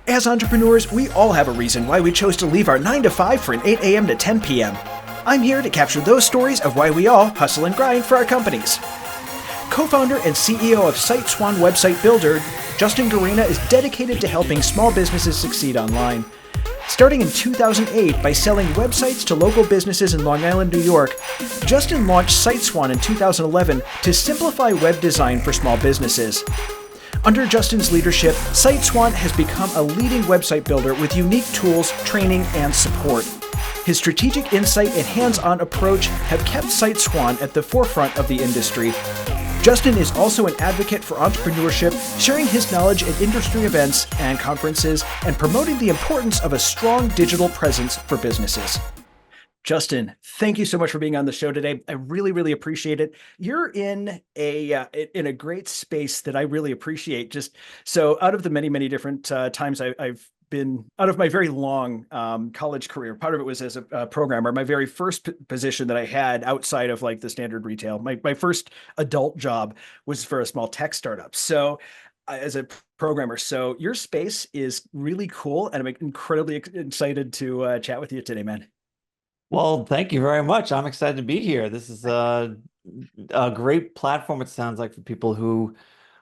As entrepreneurs, we all have a reason why we chose to leave our 9 to 5 for an 8 a.m. to 10 p.m. I'm here to capture those stories of why we all hustle and grind for our companies. Co-founder and CEO of SiteSwan website builder, Justin Gerena is dedicated to helping small businesses succeed online. Starting in 2008 by selling websites to local businesses in Long Island, New York, Justin launched SiteSwan in 2011 to simplify web design for small businesses. Under Justin's leadership, SiteSwan has become a leading website builder with unique tools, training, and support. His strategic insight and hands-on approach have kept SiteSwan at the forefront of the industry. Justin is also an advocate for entrepreneurship, sharing his knowledge at industry events and conferences, and promoting the importance of a strong digital presence for businesses. Justin, thank you so much for being on the show today. I really, really appreciate it. You're in a great space that I really appreciate. Just so out of the many, many different times I've been out of my very long college career, part of it was as a programmer. My very first position that I had outside of like the standard retail, my first adult job was for a small tech startup. So as a programmer, so your space is really cool, and I'm incredibly excited to chat with you today, man. Well, thank you very much. I'm excited to be here. This is a great platform, it sounds like, for people who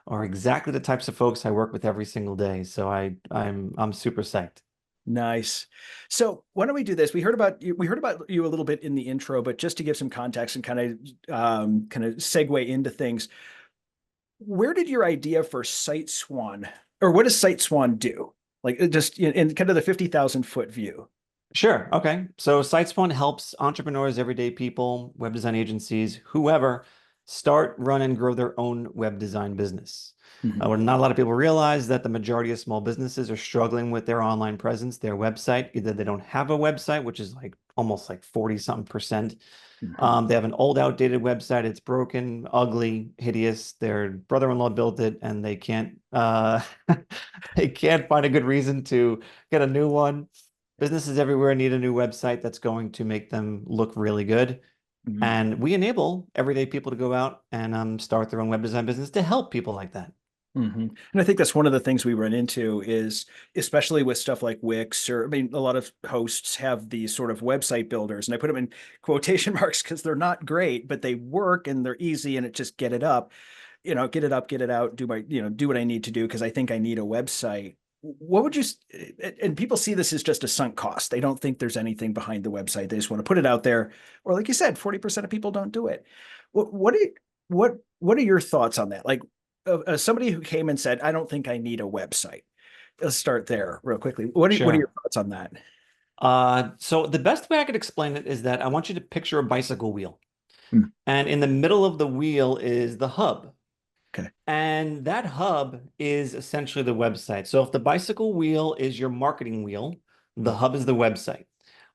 are exactly the types of folks I work with every single day. So I'm super psyched. Nice. So why don't we do this? We heard about you. We heard about you a little bit in the intro, but just to give some context and kind of segue into things, where did your idea for SiteSwan, or what does SiteSwan do? Like just in kind of the 50,000 foot view. Sure. Okay. So SiteSwan helps entrepreneurs, everyday people, web design agencies, whoever, start, run, and grow their own web design business. Mhm. What not a lot of people realize that the majority of small businesses are struggling with their online presence, their website. Either they don't have a website, which is like almost like 40 something percent. Mhm. They have an old, outdated website. It's broken, ugly, hideous. Their brother-in-law built it, and they can't they can't find a good reason to get a new one. Businesses everywhere need a new website that's going to make them look really good. Mhm. And we enable everyday people to go out and start their own web design business to help people like that. Mhm. And I think that's one of the things we run into is, especially with stuff like Wix, or I mean, a lot of hosts have these sort of website builders, and I put them in quotation marks because they're not great, but they work and they're easy, and it just get it up, get it up, get it out, do my, do what I need to do because I think I need a website. What would you, and people see this as just a sunk cost. They don't think there's anything behind the website. They just want to put it out there. Or like you said, 40% of people don't do it. What, what are your thoughts on that? Like, somebody who came and said, I don't think I need a website. Let's start there real quickly. What are your Sure. thoughts on that? So the best way I could explain it is that I want you to picture a bicycle wheel. Hmm. And in the middle of the wheel is the hub. Okay. And that hub is essentially the website. So if the bicycle wheel is your marketing wheel, the Hmm. hub is the website.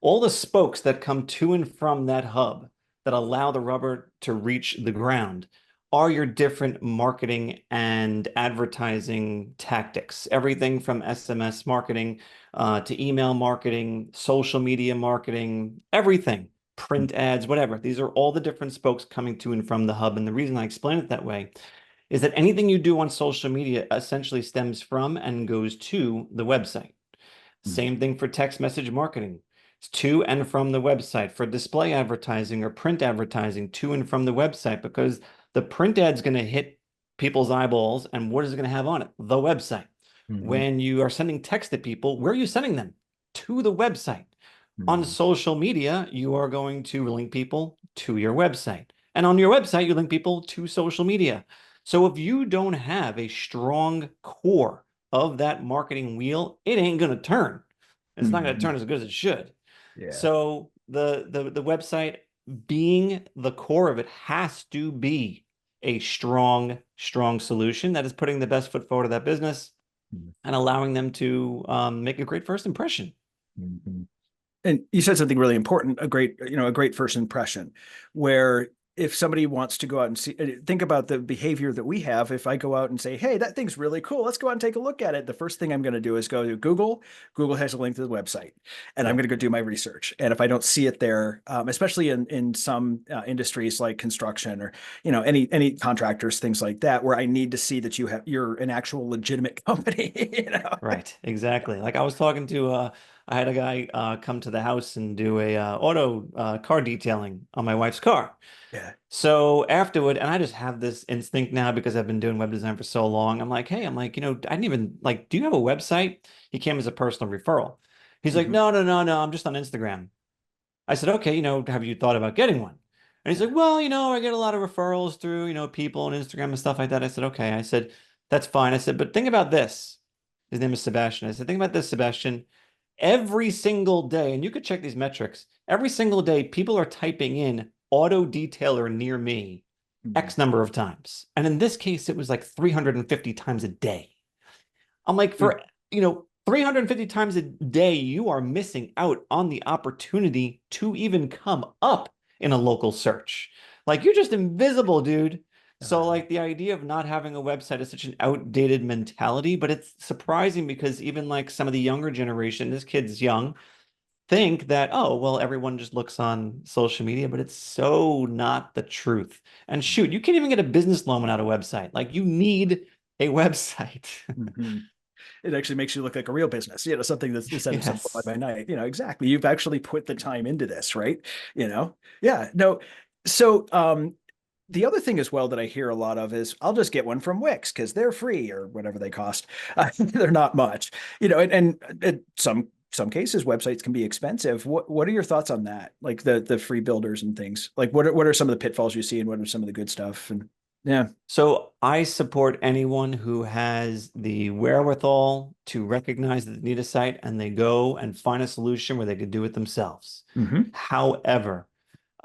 All the spokes that come to and from that hub that allow the rubber to reach the ground are your different marketing and advertising tactics. Everything from SMS marketing to email marketing, social media marketing, everything, print ads, whatever. These are all the different spokes coming to and from the hub. And the reason I explain it that way is that anything you do on social media essentially stems from and goes to the website. Hmm. Same thing for text message marketing. It's to and from the website. For display advertising or print advertising, to and from the website, because the print ad's going to hit people's eyeballs. And what is it going to have on it? The website. Hmm. When you are sending text to people, where are you sending them? To the website. On Hmm. social media, you are going to link people to your website. And on your website, you link people to social media. So if you don't have a strong core of that marketing wheel, it ain't going to turn. It's not going to Hmm. turn as good as it should. Yeah. So the website being the core of it has to be a strong solution that is putting the best foot forward of that business and allowing them to make a great first impression. Mhm. And you said something really important, a great first impression, where if somebody wants to go out and see, think about the behavior that we have. If I go out and say, hey, that thing's really cool, let's go out and take a look at it. The first thing I'm going to do is go to Google. Google has a link to the website, and I'm Yeah. going to go do my research. And if I don't see it there, especially in some industries like construction or, any contractors, things like that, where I need to see that you're an actual legitimate company, Right, exactly. Like I was talking to I had a guy come to the house and do a auto car detailing on my wife's car. Yeah. So afterward, and I just have this instinct now because I've been doing web design for so long. I'm like, hey, I'm like, I didn't even like, do you have a website? He came as a personal referral. He's like, Mhm. no, no, no, no, I'm just on Instagram. I said, okay, have you thought about getting one? And he's like, well, I get a lot of referrals through, people on Instagram and stuff like that. I said, okay. I said, that's fine. I said, but think about this. His name is Sebastian. I said, think about this, Sebastian. Every single day, and you could check these metrics, every single day, people are typing in auto detailer near me Mhm. X number of times. And in this case, it was like 350 times a day. I'm like, Mm. 350 times a day, you are missing out on the opportunity to even come up in a local search. Like, you're just invisible, dude. So, Uh, like, the idea of not having a website is such an outdated mentality, but it's surprising because even like some of the younger generation, this kid's young, think that, oh, well, everyone just looks on social media, but it's so not the truth. And shoot, you can't even get a business loan without a website. Like, you need a website. mhm. It actually makes you look like a real business, something that's instead of some fly Yes. by night, exactly. You've actually put the time into this, right? Yeah, no. So, the other thing as well that I hear a lot of is I'll just get one from Wix because they're free or whatever they cost. They're not much, and in some cases websites can be expensive. What are your thoughts on that? Like the free builders and things. Like what are some of the pitfalls you see and what are some of the good stuff? And yeah. So I support anyone who has the wherewithal to recognize that they need a site and they go and find a solution where they could do it themselves. Hmm. However,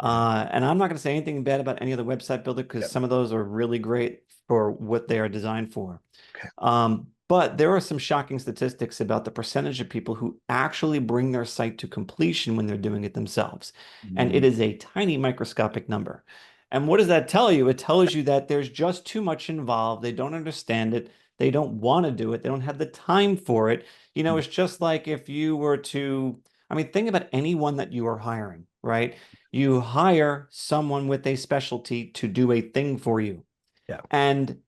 Yeah. and I'm not going to say anything bad about any of the website builder because Yeah. some of those are really great for what they are designed for. Okay. But there are some shocking statistics about the percentage of people who actually bring their site to completion when they're doing it themselves. And it Mhm. is a tiny microscopic number. And what does that tell you? It tells you that there's just too much involved. They don't understand it. They don't want to do it. They don't have the time for it. It's just like if you were to, I mean, think about anyone that you are hiring, right? You hire someone with a specialty to do a thing for you. Yeah. And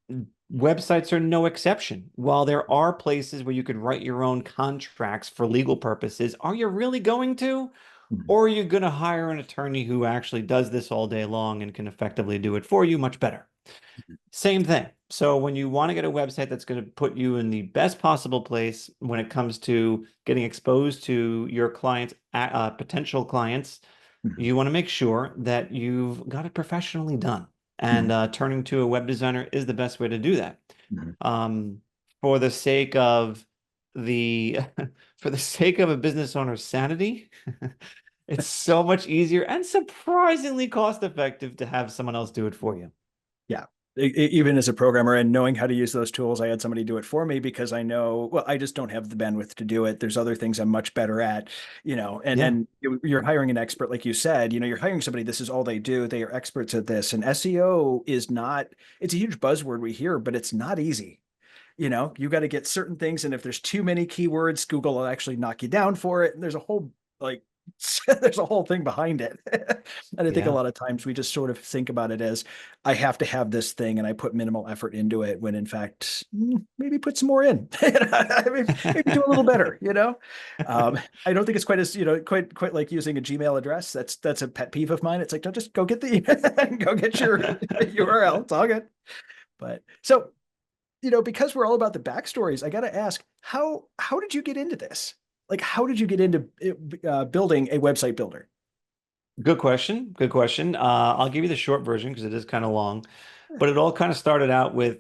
websites are no exception. While there are places where you could write your own contracts for legal purposes, are you really going to? Mhm. Or are you going to hire an attorney who actually does this all day long and can effectively do it for you much better? Same thing. So when you want to get a website that's going to put you in the best possible place when it comes to getting exposed to your clients, potential clients, Mhm. you want to make sure that you've got it professionally done. And Mhm. turning to a web designer is the best way to do that. Mhm. Um, for the sake of the for the sake of a business owner's sanity, it's so much easier and surprisingly cost effective to have someone else do it for you. Yeah. Even as a programmer and knowing how to use those tools, I had somebody do it for me because I know, well, I just don't have the bandwidth to do it. There's other things I'm much better at, and Yeah. you're hiring an expert, like you said, you're hiring somebody, this is all they do. They are experts at this. And SEO is not, it's a huge buzzword we hear, but it's not easy. You got to get certain things. And if there's too many keywords, Google will actually knock you down for it. And there's a whole like there's a whole thing behind it. And I think a Yeah. lot of times we just sort of think about it as I have to have this thing and I put minimal effort into it when in fact maybe put some more in. Maybe do a little better, I don't think it's quite as, quite like using a Gmail address. That's a pet peeve of mine. It's like, don't just go get the go get your URL. It's all good. But so because we're all about the backstories, I got to ask, how did you get into this? Like, how did you get into building a website builder? Good question. Good question. I'll give you the short version because it is kind of long, but it all kind of started out with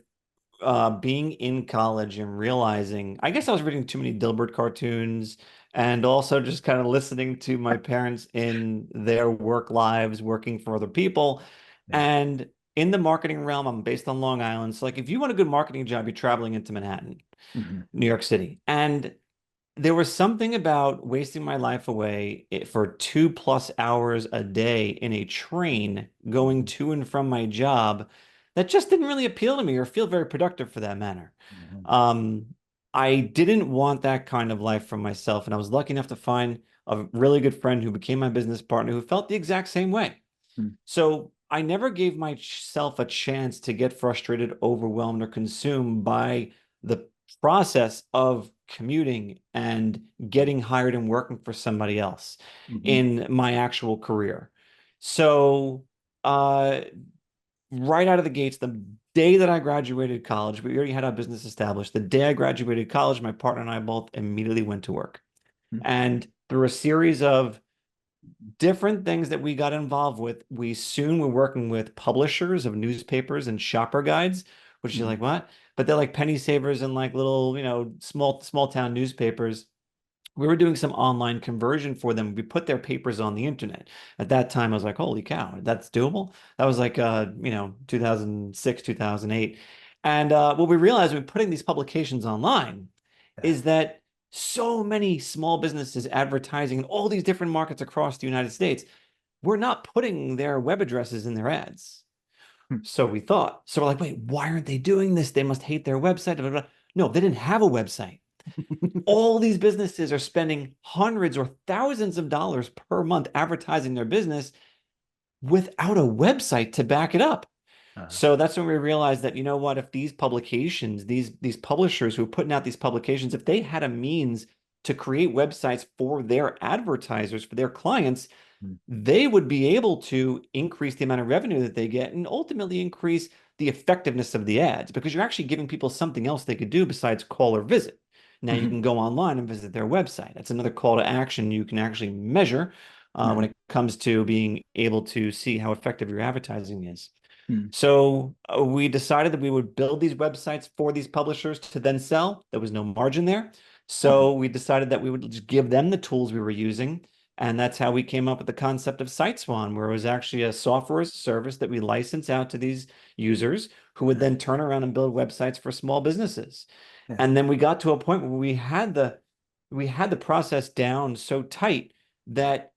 being in college and realizing, I guess I was reading too many Dilbert cartoons and also just kind of listening to my parents in their work lives, working for other people. Yeah. And in the marketing realm, I'm based on Long Island. So like if you want a good marketing job, you're traveling into Manhattan, Mhm. New York City. And there was something about wasting my life away for 2+ hours a day in a train going Mhm. to and from my job that just didn't really appeal to me or feel very productive for that matter. Mhm. Um, I didn't want that kind of life for myself, and I was lucky enough to find a really good friend who became my business partner who felt the exact same way. Mhm. So I never gave myself a chance to get frustrated, overwhelmed, or consumed by the process of commuting and getting hired and working for somebody else Mhm. in my actual career. So, uh, right out of the gates, the day that I graduated college, we already had our business established. The day I graduated college, my partner and I both immediately went to work. Mhm. And through a series of different things that we got involved with, we soon were working with publishers of newspapers and shopper guides, which you're Mhm. like, what? But they're like penny savers and like little, small town newspapers. We were doing some online conversion for them. We put their papers on the internet. At that time, I was like, holy cow, that's doable. That was like 2006, 2008. And what we realized when putting these publications online Yeah. is that so many small businesses advertising in all these different markets across the United States were not putting their web addresses in their ads. Mhm. So we thought. So we're like, wait, why aren't they doing this? They must hate their website. Blah, blah, blah. No, they didn't have a website. All these businesses are spending hundreds or thousands of dollars per month advertising their business without a website to back it up. Uh, So that's when we realized that, you know what, if these publications, these publishers who are putting out these publications, if they had a means to create websites for their advertisers, for their clients, mhm. they would be able to increase the amount of revenue that they get and ultimately increase the effectiveness of the ads because you're actually giving people something else they could do besides call or visit. Now you Mhm. can go online and visit their website. That's another call to action you can actually measure when Mhm. it comes to being able to see how effective your advertising is. Mhm. So we decided that we would build these websites for these publishers to then sell. There was no margin there. Mhm. So we decided that we would just give them the tools we were using. And that's how we came up with the concept of SiteSwan, where it was actually a software as a service that we license out to these users who would Yeah. then turn around and build websites for small businesses. Yeah. And then we got to a point where we had the process down so tight that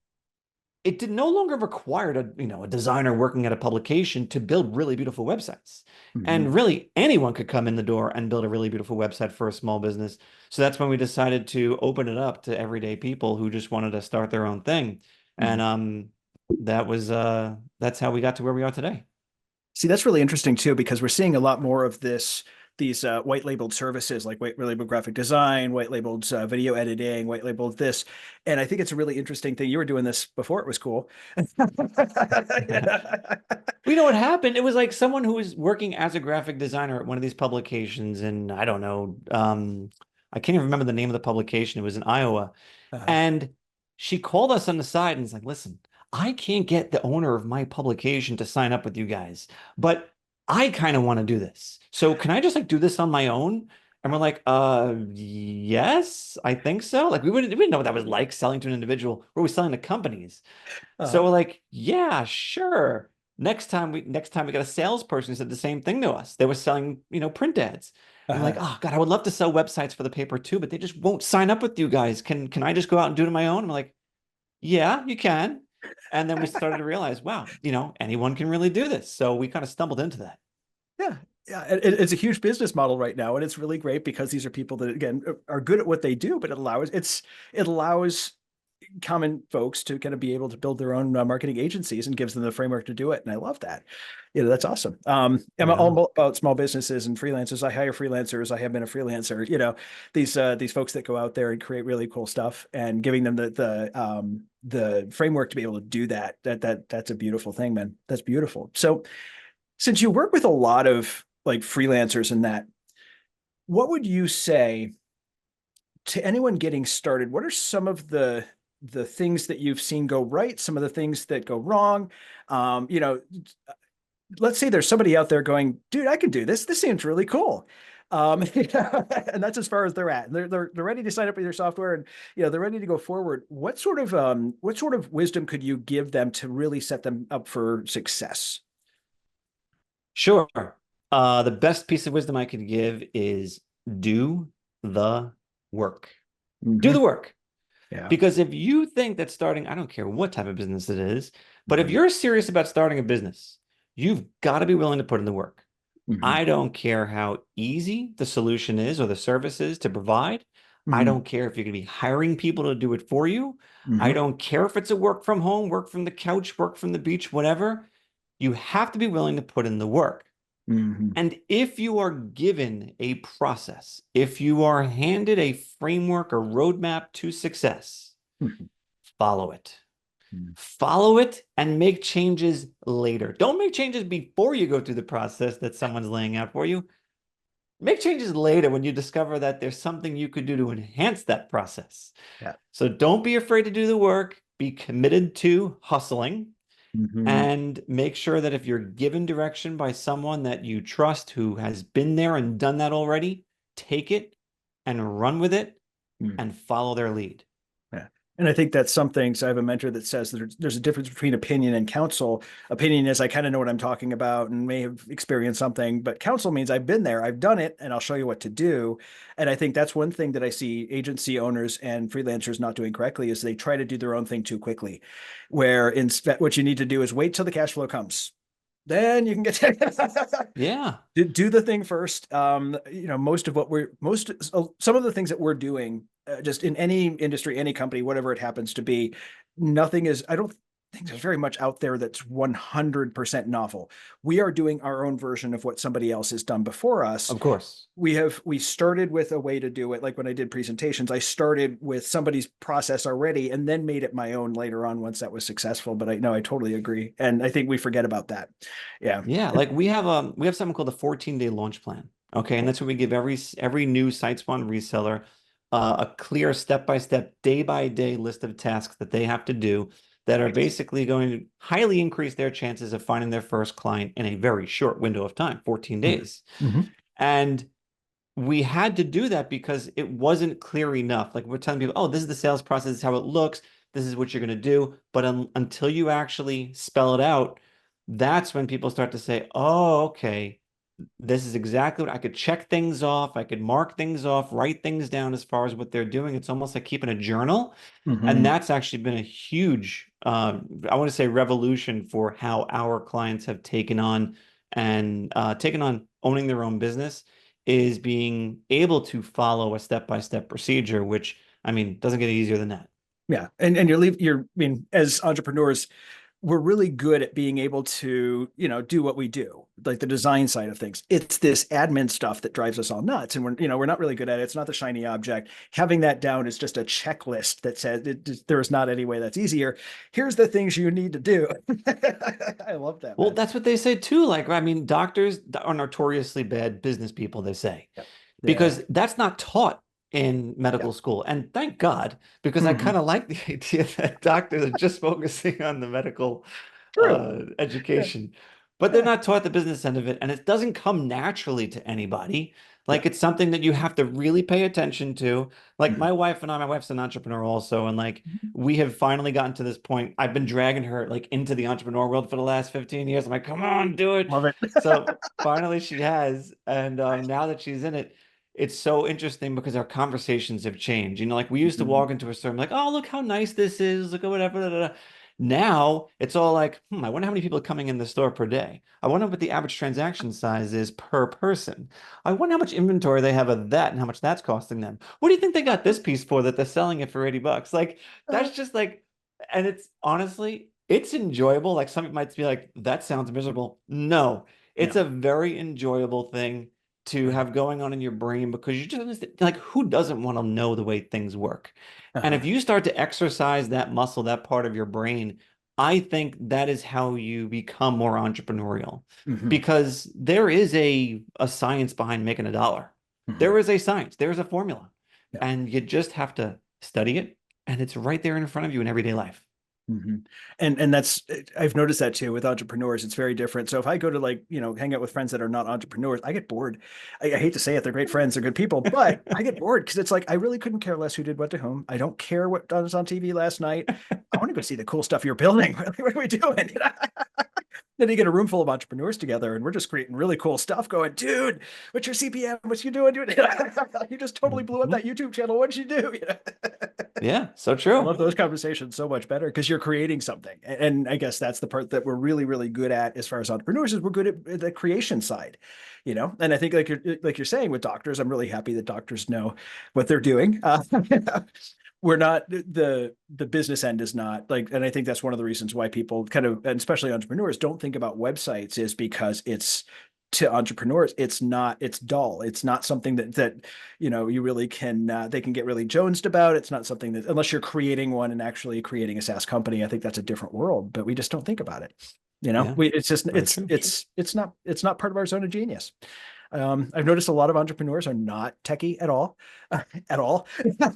it did no longer require a designer working at a publication to build really beautiful websites. Mhm. And really anyone could come in the door and build a really beautiful website for a small business. So that's when we decided to open it up to everyday people who just wanted to start their own thing. And Mhm. that's how we got to where we are today. See, that's really interesting too, because we're seeing a lot more of these white labeled services like white labeled graphic design, white labeled video editing, white labeled this. And I think it's a really interesting thing. You were doing this before it was cool. We know what happened. It was like someone who was working as a graphic designer at one of these publications, and I don't know, I can't even remember the name of the publication. It was in Iowa. Uh, And she called us on the side and was like, listen, I can't get the owner of my publication to sign up with you guys, but I kind of want to do this. So can I just like do this on my own? And we're like, yes, I think so. Like we didn't know what that was like selling to an individual. We're always selling to companies. So uh, we're like, yeah, sure. Next time we got a salesperson who said the same thing to us. They were selling, print ads. And we're like, uh, oh God, I would love to sell websites for the paper too, but they just won't sign up with you guys. Can I just go out and do it on my own? I'm like, yeah, you can. And then we started to realize, wow, anyone can really do this. So we kind of stumbled into that. yeah. Yeah, it's a huge business model right now, and it's really great because these are people that again are good at what they do, but it allows common folks to kind of be able to build their own marketing agencies and gives them the framework to do it. And I love that. That's awesome. I'm Right on. all about small businesses and freelancers. I hire freelancers. I have been a freelancer. These folks that go out there and create really cool stuff and giving them the framework to be able to do that. That's a beautiful thing, man. That's beautiful. So since you work with a lot of like freelancers and that, what would you say to anyone getting started? What are some of the things that you've seen go right, some of the things that go wrong? Um, you know, let's say there's somebody out there going, dude, I can do this. This seems really cool. And that's as far as they're at. They're ready to sign up with your software, and they're ready to go forward. What sort of wisdom could you give them to really set them up for success? Sure. The best piece of wisdom I could give is do the work. Do the Hmm. work. Yeah. Because if you think that starting, I don't care what type of business it is, but if Hmm. you're serious about starting a business, you've got to be willing to put in the work. Hmm. I don't care how easy the solution is or the service is to provide. I Hmm. don't care if you're going to be hiring people to do it for you. I Hmm. don't care if it's a work from home, work from the couch, work from the beach, whatever. You have to be willing to put in the work. Hmm. And if you are given a process, if you are handed a framework or roadmap to success, follow it. Hmm. Follow it and make changes later. Don't make changes before you go through the process that someone's laying out for you. Make changes later when you discover that there's something you could do to enhance that process. Yeah. So don't be afraid to do the work. Be committed to hustling Hmm. and make sure that if you're given direction by someone that you trust who has been there and done that already, take it and run with it and follow their lead. Yeah. And I think that's something. So I have a mentor that says that there's a difference between opinion and counsel. Opinion is I kind of know what I'm talking about and may have experienced something, but counsel means I've been there, I've done it, and I'll show you what to do. And I think that's one thing that I see agency owners and freelancers not doing correctly is they try to do their own thing too quickly, where instead what you need to do is wait till the cash flow comes. Then you can get Yeah, do the thing first. Most of what some of the things that we're doing, just in any industry, any company, whatever it happens to be, nothing is. I don't think there's very much out there that's 100% novel. We are doing our own version of what somebody else has done before us. of course. We started with a way to do it. Like when I did presentations, I started with somebody's process already and then made it my own later on once that was successful. But I totally agree. And I think we forget about that. Yeah. Yeah, like we have something called the 14-day launch plan. Okay, and that's what we give every new SiteSwan reseller a clear step-by-step, day-by-day list of tasks that they have to do that are basically going to highly increase their chances of finding their first client in a very short window of time, 14 days. Mm-hmm. And we had to do that because it wasn't clear enough. Like we're telling people, oh, this is the sales process, this is how it looks, this is what you're going to do. But until you actually spell it out, that's when people start to say, oh, okay, this is exactly what I could check things off. I could mark things off, write things down as far as what they're doing. It's almost like keeping a journal. And Mm-hmm. that's actually been a huge, I want to say, revolution for how our clients have taken on owning their own business is being able to follow a step-by-step procedure, which, I mean, doesn't get easier than that. Yeah. And I mean, as entrepreneurs, we're really good at being able to, do what we do, like the design side of things. It's this admin stuff that drives us all nuts. And we're not really good at it. It's not the shiny object. Having that down is just a checklist that says there is not any way that's easier. Here's the things you need to do. I love that, Well, man. that's what they say too. Like, I mean, doctors are notoriously bad business people, they say, Yeah. Yeah. because that's not taught in Yeah. medical school. And thank God, because I Hmm. kind of like the idea that doctors are just focusing on the medical True. Yeah. education, but they're Yeah. not taught the business end of it. And it doesn't come naturally to anybody. Yeah. Like it's something that you have to really pay attention to. Like Mhm. my wife's an entrepreneur also. And like we have finally gotten to this point. I've been dragging her like into the entrepreneur world for the last 15 years. I'm like, come on, do it. Love it. So finally she has. And now that she's in it, it's so interesting because our conversations have changed. Like we used to Mhm. walk into a store, I'm like, oh, look how nice this is. Look at whatever. Da, da, da. Now it's all like, I wonder how many people are coming in the store per day. I wonder what the average transaction size is per person. I wonder how much inventory they have of that and how much that's costing them. What do you think they got this piece for that they're selling it for 80 bucks? Like, that's just like, and it's honestly, it's enjoyable. Like, some might be like, that sounds miserable. No, it's Yeah. a very enjoyable thing to have going on in your brain because you just understand, like, who doesn't want to know the way things work? And if Uh-huh. you start to exercise that muscle, that part of your brain, I think that is how you become more entrepreneurial Hmm. because there is a science behind making a dollar. Hmm. There is a science, there's a formula, Yeah. and you just have to study it, and it's right there in front of you in everyday life. Hmm. And that's I've noticed that too with entrepreneurs. It's very different. So if I go to like, hang out with friends that are not entrepreneurs, I get bored. I hate to say it, they're great friends, they're good people, but I get bored because it's like I really couldn't care less who did what to whom. I don't care what was on TV last night. I want to go see the cool stuff you're building. What are we doing? Then you get a room full of entrepreneurs together, and we're just creating really cool stuff. Going, dude, what's your CPM? What you doing? Dude? You just totally blew up Mhm. that YouTube channel. What'd you do? Yeah, so I true. love those conversations so much better because you're creating something. And I guess that's the part that we're really, really good at as far as entrepreneurs is we're good at the creation side, And I think like you're saying with doctors, I'm really happy that doctors know what they're doing. We're not the business end is not like, and I think that's one of the reasons why people kind of, and especially entrepreneurs, don't think about websites is because it's to entrepreneurs, it's dull. It's not something that you really can they can get really jonesed about. It's not something that unless you're creating one and actually creating a SaaS company, I think that's a different world, but we just don't think about it. Yeah, We it's just very true. it's not part of our zone of genius. I've noticed a lot of entrepreneurs are not techie at all, at all.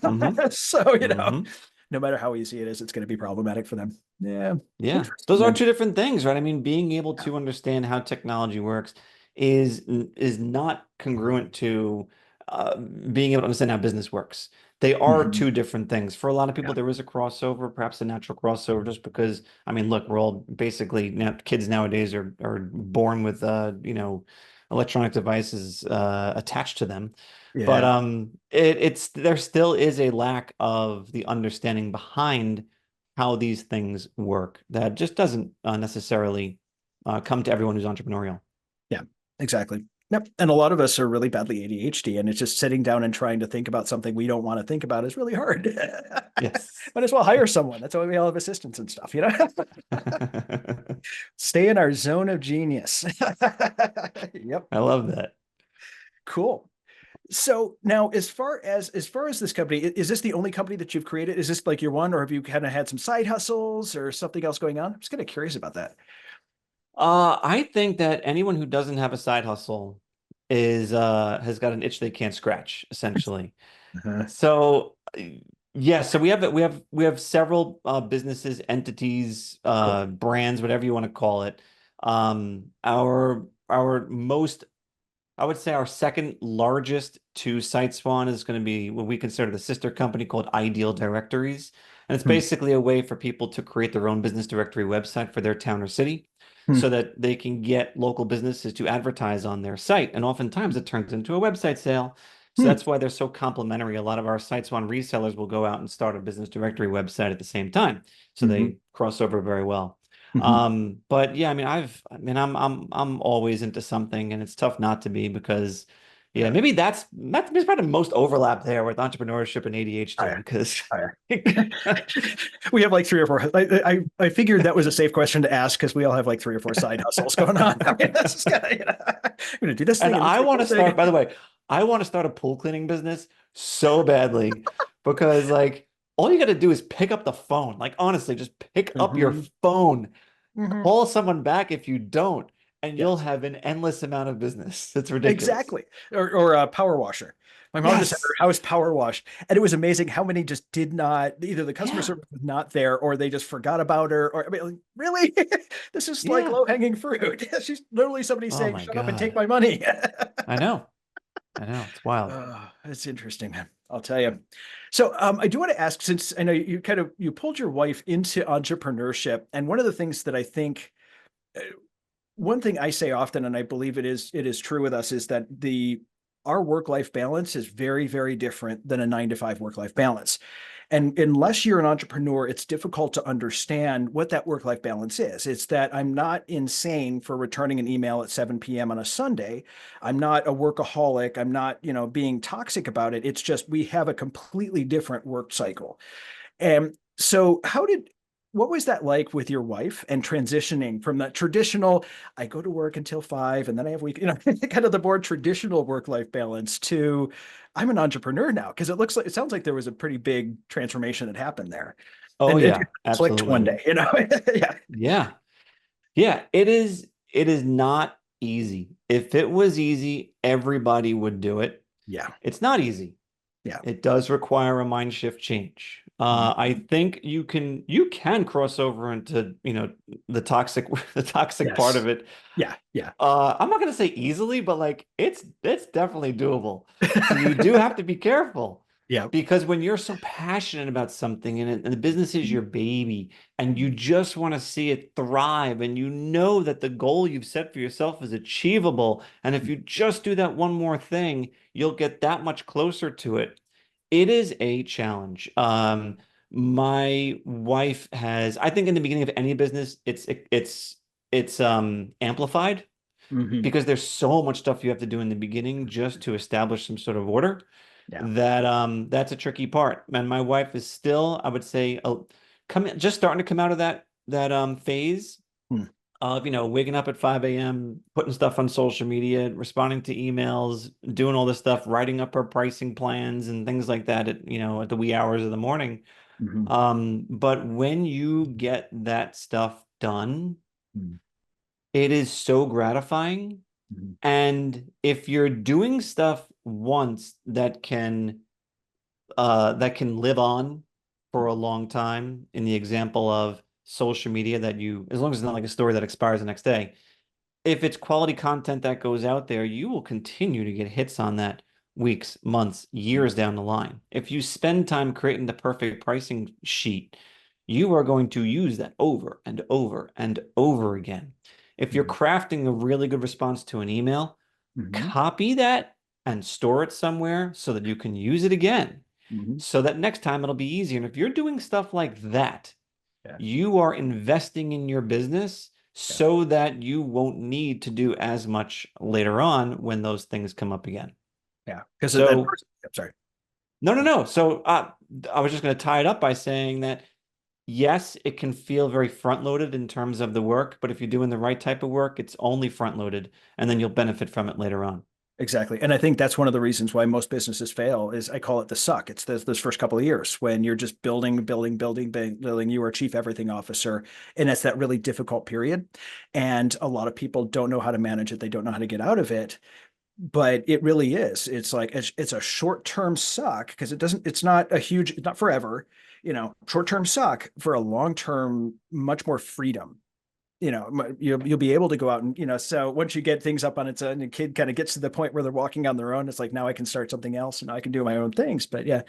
Hmm. So, Hmm. no matter how easy it is, it's going to be problematic for them. Yeah. Yeah, Interesting, those are man. two different things, right? I mean, being able Yeah. to understand how technology works is not congruent to being able to understand how business works. They are Mhm. two different things. For a lot of people, Yeah. there is a crossover, perhaps a natural crossover, just because, I mean, look, we're all basically now kids nowadays are born with electronic devices attached to them. But Yeah. it's there still is a lack of the understanding behind how these things work that just doesn't necessarily come to everyone who's entrepreneurial. Yeah. Exactly. Yep. And a lot of us are really badly ADHD, and it's just sitting down and trying to think about something we don't want to think about is really hard. Yes. Might as well hire someone. That's why we all have assistants and stuff. Stay in our zone of genius. Yep. I love that. Cool. So now, as far as this company, is this the only company that you've created? Is this like your one, or have you kind of had some side hustles or something else going on? I'm just kind of curious about that. I think that anyone who doesn't have a side hustle is has got an itch they can't scratch, essentially. Uh-huh. So yeah, so we have several businesses, entities, Cool. brands, whatever you want to call it. Our most I would say our second largest to SiteSwan is going to be what we consider the sister company called Ideal Directories. And it's Hmm. basically a way for people to create their own business directory website for their town or city Hmm. so that they can get local businesses to advertise on their site. And oftentimes it turns into a website sale. So Hmm. that's why they're so complementary. A lot of our SiteSwan resellers will go out and start a business directory website at the same time. So Hmm. they cross over very well. Hmm. But yeah, I'm always into something, and it's tough not to be because, yeah, Yeah. maybe that's probably the most overlap there with entrepreneurship and Oh, ADHD yeah. because, Oh, yeah. We have like three or four. I figured that was a safe question to ask because we all have like three or four side hustles going on. I mean, that's just kind of, I'm going to do this and thing and this I thing, want to this thing. start. By the way, I want to start a pool cleaning business so badly because like all you got to do is pick up the phone. Like honestly, just pick up your Hmm. phone, Hmm. call someone back if you don't, and you'll Yes. have an endless amount of business. It's ridiculous. Exactly. Or a power washer. My mom just had Yes. her house power washed, and it was amazing how many just did not, either the customer Yeah. service was not there or they just forgot about her. Or I mean, like, really? This is like Yeah. low-hanging fruit. She's literally somebody Oh saying, my shut up and take God. my money. I know. I know. It's wild. It's interesting, man. I'll tell you. So, I do want to ask, since I know you pulled your wife into entrepreneurship, and one of the things that I think one thing I say often, and I believe it is true with us, is that the our work-life balance is very, very different than a 9 to 5 work-life balance. And unless you're an entrepreneur, it's difficult to understand what that work-life balance is. It's that I'm not insane for returning an email at 7 p.m. on a Sunday. I'm not a workaholic. I'm not, being toxic about it. It's just we have a completely different work cycle. And so, what was that like with your wife and transitioning from that traditional, I go to work until 5 and then I have kind of the more traditional work-life balance to I'm an entrepreneur now? Because it sounds like there was a pretty big transformation that happened there. Oh And it yeah, clicked one absolutely. day. Yeah. Yeah. Yeah. It is not easy. If it was easy, everybody would do it. Yeah. It's not easy. Yeah. It does require a mind shift change. I Mhm. think you can cross over into, the toxic the toxic part Yes. of it. Yeah. Yeah. I'm not gonna say easily, but like it's definitely doable. So you do have to be careful. Yeah. Because when you're so passionate about something and the business is your baby and you just want to see it thrive and you know that the goal you've set for yourself is achievable. And if you just do that one more thing, you'll get that much closer to it. It is a challenge. My wife has, I think in the beginning of any business, it's amplified Hmm. because there's so much stuff you have to do in the beginning just to establish some sort of order Yeah. that that's a tricky part. And my wife is still, I would say, just starting to come out of that phase Hmm. of, waking up at 5 a.m., putting stuff on social media, responding to emails, doing all this stuff, writing up her pricing plans and things like that at the wee hours of the morning. Hmm. But when you get that stuff done, Hmm. it is so gratifying. Hmm. And if you're doing stuff once that can live on for a long time, in the example of social media, as long as it's not like a story that expires the next day, if it's quality content that goes out there, you will continue to get hits on that weeks, months, years down the line. If you spend time creating the perfect pricing sheet, you are going to use that over and over and over again. If you're Hmm. crafting a really good response to an email, Hmm. copy that and store it somewhere so that you can use it again, Hmm. so that next time it'll be easier. And if you're doing stuff like that, Yeah. you are investing in your business Yeah. so that you won't need to do as much later on when those things come up again. Yeah. Because that So, person, I'm sorry. no, no, no. So, I was just going to tie it up by saying that yes, it can feel very front loaded in terms of the work, but if you're doing the right type of work, it's only front loaded and then you'll benefit from it later on. Exactly. And I think that's one of the reasons why most businesses fail is I call it the suck. It's those first couple of years when you're just building. You are chief everything officer. And it's that really difficult period. And a lot of people don't know how to manage it. They don't know how to get out of it. But it really is. It's like it's a short-term suck because it's not a huge, it's not forever, short-term suck for a long-term, much more freedom. You'll be able to go out and so once you get things up on its own, the kid kind of gets to the point where they're walking on their own. It's like now I can start something else and I can do my own things. But yeah,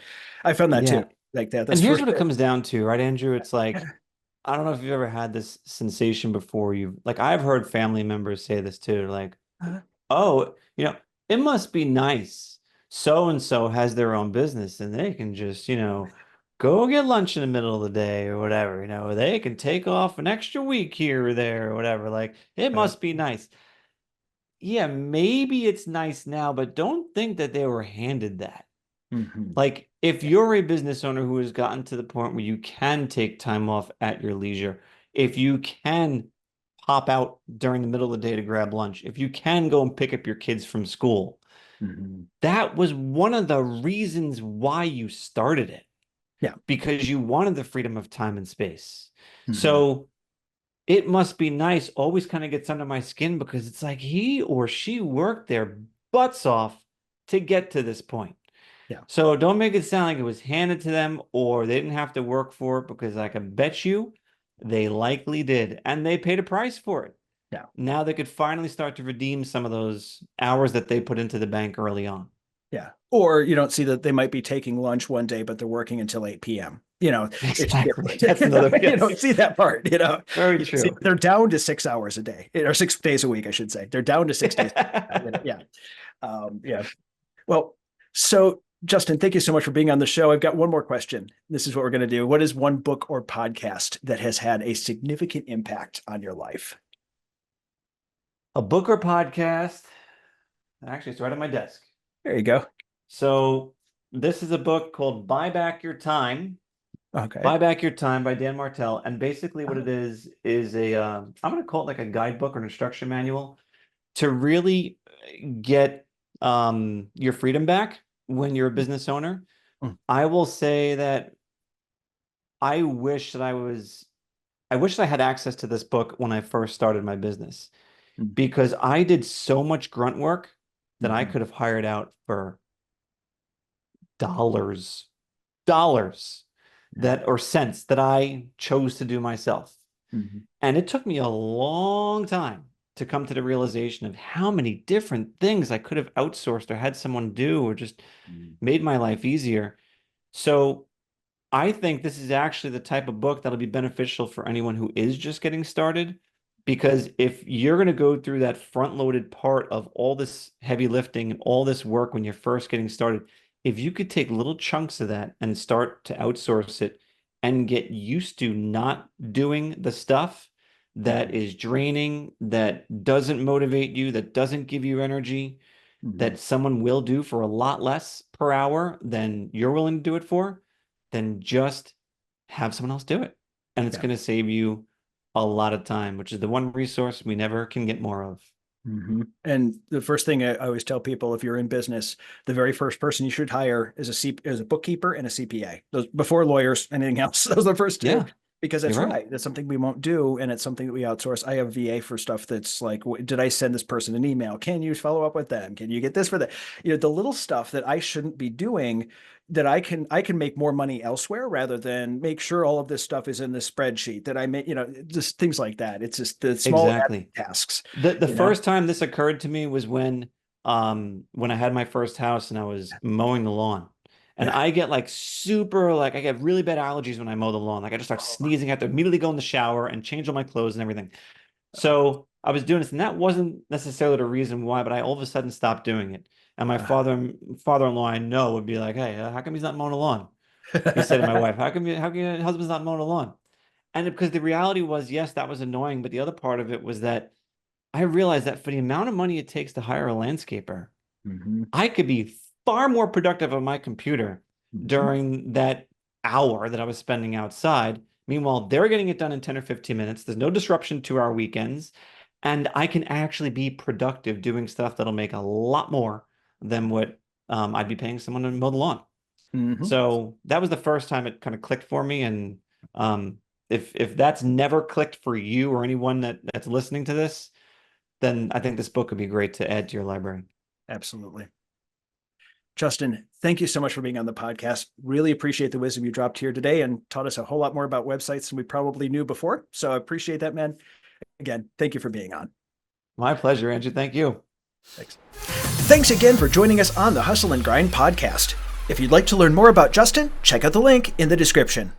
I found that too. Yeah. Like that. And That's here's first. what it comes down to, right, Andrew? It's like, Yeah. I don't know if you've ever had this sensation before. I've heard family members say this too, like, oh, it must be nice. So and so has their own business and they can just, go get lunch in the middle of the day or whatever, they can take off an extra week here or there or whatever. Like, it Uh, must be nice. Yeah, maybe it's nice now, but don't think that they were handed that. mhm. Like, if you're a business owner who has gotten to the point where you can take time off at your leisure, if you can pop out during the middle of the day to grab lunch, if you can go and pick up your kids from school, Mhm. that was one of the reasons why you started it, Yeah. because you wanted the freedom of time and space. Mhm. So it must be nice always kind of gets under my skin because it's like he or she worked their butts off to get to this point. Yeah. So don't make it sound like it was handed to them or they didn't have to work for it, because I can bet you they likely did. And they paid a price for it. Yeah. Now they could finally start to redeem some of those hours that they put into the bank early on. Yeah. Or you don't see that they might be taking lunch one day, but they're working until 8 p.m. It's Exactly. different. That's another, You don't yes. see that part, Very You see, true. they're down to 6 hours a day or 6 days a week, I should say. They're down to 6 days. Yeah. Yeah. Well, so Justin, thank you so much for being on the show. I've got one more question. This is what we're going to do. What is one book or podcast that has had a significant impact on your life? A book or podcast. Actually, it's right on my desk. There you go. So this is a book called Okay. Buy Back Your Time by Dan Martell. And basically what it is I'm going to call it like a guidebook or an instruction manual to really get your freedom back when you're a business owner. Mm, I will say that I wish that I wish that I had access to this book when I first started my business, mm, because I did so much grunt work that I mhm, could have hired out for dollars, dollars yeah, that or cents that I chose to do myself. mhm, And it took me a long time to come to the realization of how many different things I could have outsourced or had someone do or just mm, made my life easier. So I think this is actually the type of book that'll be beneficial for anyone who is just getting started. Because if you're going to go through that front-loaded part of all this heavy lifting and all this work when you're first getting started, if you could take little chunks of that and start to outsource it and get used to not doing the stuff that is draining, that doesn't motivate you, that doesn't give you energy, that someone will do for a lot less per hour than you're willing to do it for, then just have someone else do it. And it's Yeah. going to save you a lot of time, which is the one resource we never can get more of. And the first thing I always tell people, if you're in business, the very first person you should hire is a bookkeeper and a CPA. Those before lawyers, anything else. Those are the first two. Yeah, Because you're that's right. right. That's something we won't do, and it's something that we outsource. I have VA for stuff that's like, did I send this person an email? Can you follow up with them? Can you get this for that? The little stuff that I shouldn't be doing, that I can make more money elsewhere rather than make sure all of this stuff is in the spreadsheet that I make, just things like that. It's just the small Exactly. tasks, The you know? first time this occurred to me was when I had my first house and I was mowing the lawn. And Yeah. I get like super like I get really bad allergies when I mow the lawn. Like I just start sneezing, I have to immediately go in the shower and change all my clothes and everything. So I was doing this, and that wasn't necessarily the reason why, but I all of a sudden stopped doing it. And my father-in-law I know would be like, "Hey, how come he's not mowing the lawn?" He said to my wife, how come your husband's not mowing the lawn?" And because the reality was, yes, that was annoying, but the other part of it was that I realized that for the amount of money it takes to hire a landscaper, Mhm. I could be far more productive on my computer Mhm. during that hour that I was spending outside. Meanwhile, they're getting it done in 10 or 15 minutes. There's no disruption to our weekends. And I can actually be productive doing stuff that'll make a lot more than what I'd be paying someone to mow the lawn. Mhm. So that was the first time it kind of clicked for me. And if that's never clicked for you or anyone that's listening to this, then I think this book would be great to add to your library. Absolutely. Justin, thank you so much for being on the podcast. Really appreciate the wisdom you dropped here today and taught us a whole lot more about websites than we probably knew before. So I appreciate that, man. Again, thank you for being on. My pleasure, Andrew. Thank you. Thanks. Thanks again for joining us on the Hustle and Grind podcast. If you'd like to learn more about Justin, check out the link in the description.